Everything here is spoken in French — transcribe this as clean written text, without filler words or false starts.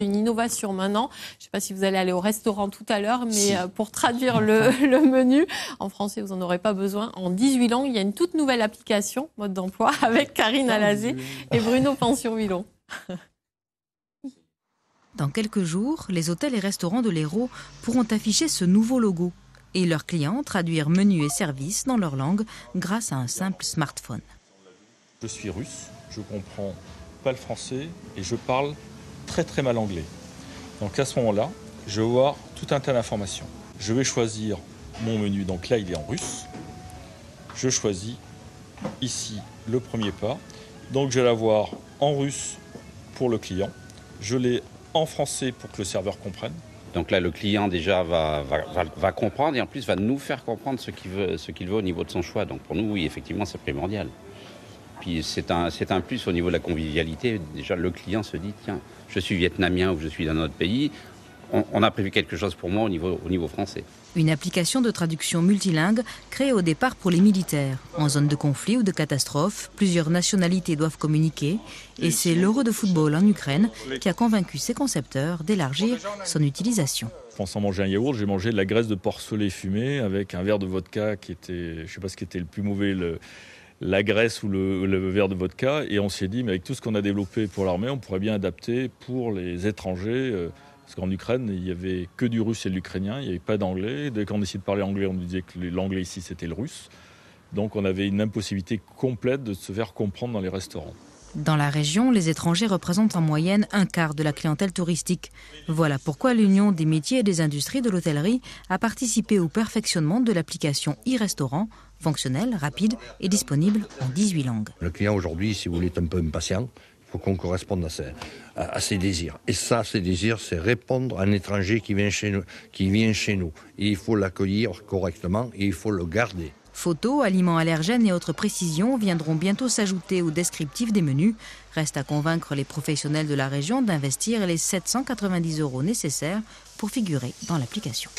Une innovation maintenant, je ne sais pas si vous allez aller au restaurant tout à l'heure, mais pour traduire le menu, en français vous n'en aurez pas besoin, en 18 langues, il y a une toute nouvelle application, mode d'emploi, avec Karine Alazé et Bruno Pension-Willon. Dans quelques jours, les hôtels et restaurants de l'Hérault pourront afficher ce nouveau logo et leurs clients traduire menus et services dans leur langue grâce à un simple smartphone. Je suis russe, je comprends pas le français et je parle très mal anglais. Donc à ce moment-là, je vais voir tout un tas d'informations. Je vais choisir mon menu, donc là il est en russe. Je choisis ici le premier pas. Donc je vais l'avoir en russe pour le client. Je l'ai en français pour que le serveur comprenne. Donc là, le client déjà va comprendre et en plus va nous faire comprendre ce qu'il veut au niveau de son choix. Donc pour nous, oui, effectivement, c'est primordial. Puis c'est un plus au niveau de la convivialité. Déjà, le client se dit, tiens, je suis vietnamien ou je suis d'un autre pays. On a prévu quelque chose pour moi au niveau français. Une application de traduction multilingue créée au départ pour les militaires. En zone de conflit ou de catastrophe, plusieurs nationalités doivent communiquer. Et c'est l'Euro de football en Ukraine qui a convaincu ses concepteurs d'élargir son utilisation. Pensant manger un yaourt, j'ai mangé de la graisse de porcelet fumée avec un verre de vodka qui était, je ne sais pas ce qui était le plus mauvais, la graisse ou le verre de vodka. Et on s'est dit, mais avec tout ce qu'on a développé pour l'armée, on pourrait bien adapter pour les étrangers. Parce qu'en Ukraine, il n'y avait que du russe et de l'ukrainien, il n'y avait pas d'anglais. Dès qu'on essayait de parler anglais, on nous disait que l'anglais ici, c'était le russe. Donc on avait une impossibilité complète de se faire comprendre dans les restaurants. Dans la région, les étrangers représentent en moyenne un quart de la clientèle touristique. Voilà pourquoi l'Union des métiers et des industries de l'hôtellerie a participé au perfectionnement de l'application e-restaurant, fonctionnelle, rapide et disponible en 18 langues. Le client aujourd'hui, si vous voulez, est un peu impatient. Il faut qu'on corresponde à ses désirs. Et ça, ses désirs, c'est répondre à un étranger qui vient chez nous. Et il faut l'accueillir correctement et il faut le garder. Photos, aliments allergènes et autres précisions viendront bientôt s'ajouter au descriptif des menus. Reste à convaincre les professionnels de la région d'investir les 790 € nécessaires pour figurer dans l'application.